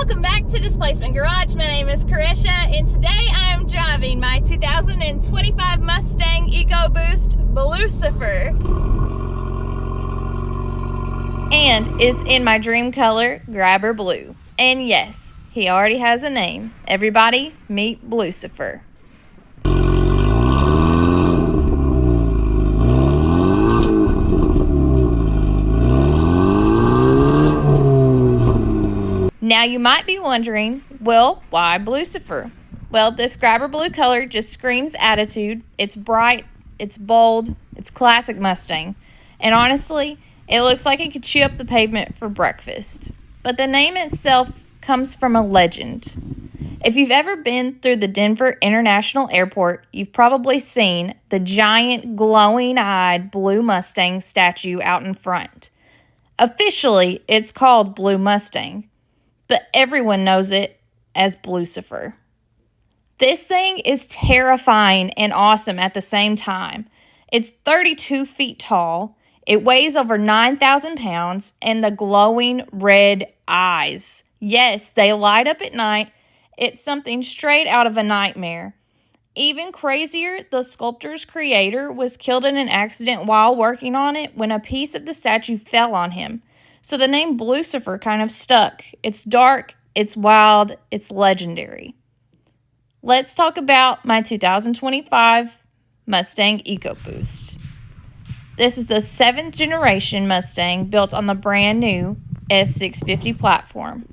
Welcome back to Displacement Garage. My name is Carisha, and today I am driving my 2025 Mustang Ecoboost Blucifer. And it's in my dream color, Grabber Blue. And yes, he already has a name. Everybody, meet Blucifer. Now you might be wondering, well, why Blucifer? Well, this Grabber Blue color just screams attitude. It's bright, it's bold, it's classic Mustang. And honestly, it looks like it could chew up the pavement for breakfast. But the name itself comes from a legend. If you've ever been through the Denver International Airport, you've probably seen the giant glowing-eyed blue Mustang statue out in front. Officially, it's called Blue Mustang, but everyone knows it as Blucifer. This thing is terrifying and awesome at the same time. It's 32 feet tall, it weighs over 9,000 pounds, and the glowing red eyes. Yes, they light up at night. It's something straight out of a nightmare. Even crazier, the sculptor's creator was killed in an accident while working on it when a piece of the statue fell on him. So the name Blucifer kind of stuck. It's dark, it's wild, it's legendary. Let's talk about my 2025 Mustang Ecoboost. This is the 7th generation Mustang built on the brand new S650 platform.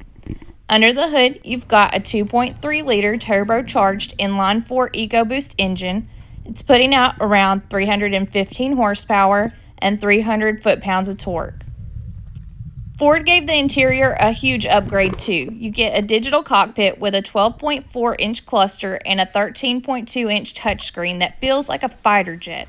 Under the hood, you've got a 2.3 liter turbocharged inline-4 Ecoboost engine. It's putting out around 315 horsepower and 300 foot-pounds of torque. Ford gave the interior a huge upgrade too. You get a digital cockpit with a 12.4 inch cluster and a 13.2 inch touchscreen that feels like a fighter jet.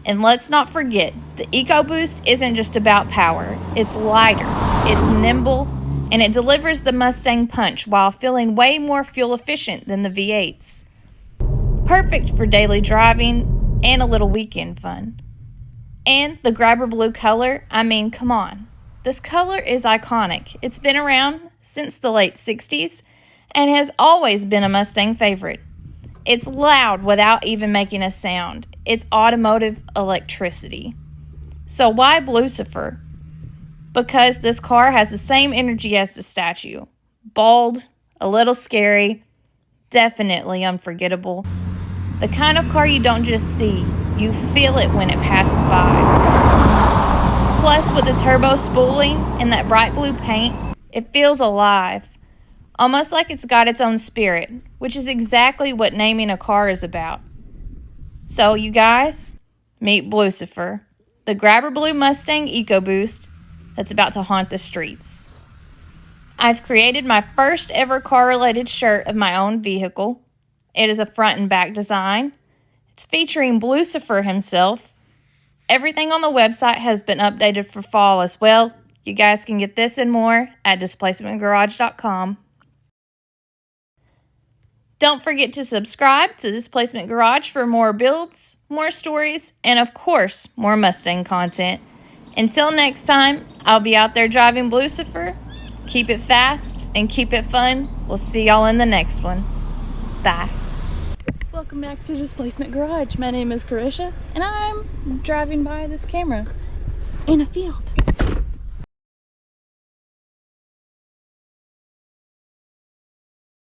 And let's not forget, the Ecoboost isn't just about power. It's lighter, it's nimble, and it delivers the Mustang punch while feeling way more fuel efficient than the V8s. Perfect for daily driving and a little weekend fun. And the Grabber Blue color, I mean, come on. This color is iconic. It's been around since the late 60s and has always been a Mustang favorite. It's loud without even making a sound. It's automotive electricity. So why Blucifer? Because this car has the same energy as the statue. Bold, a little scary, definitely unforgettable. The kind of car you don't just see, you feel it when it passes by. Plus, with the turbo spooling and that bright blue paint, it feels alive. Almost like it's got its own spirit, which is exactly what naming a car is about. So, you guys, meet Blucifer, the Grabber Blue Mustang Ecoboost that's about to haunt the streets. I've created my first ever car-related shirt of my own vehicle. It is a front and back design. It's featuring Blucifer himself. Everything on the website has been updated for fall as well. You guys can get this and more at displacementgarage.com. Don't forget to subscribe to Displacement Garage for more builds, more stories, and of course, more Mustang content. Until next time, I'll be out there driving Blucifer. Keep it fast and keep it fun. We'll see y'all in the next one. Bye. Welcome back to Displacement Garage. My name is Carisha, and I'm driving by this camera in a field.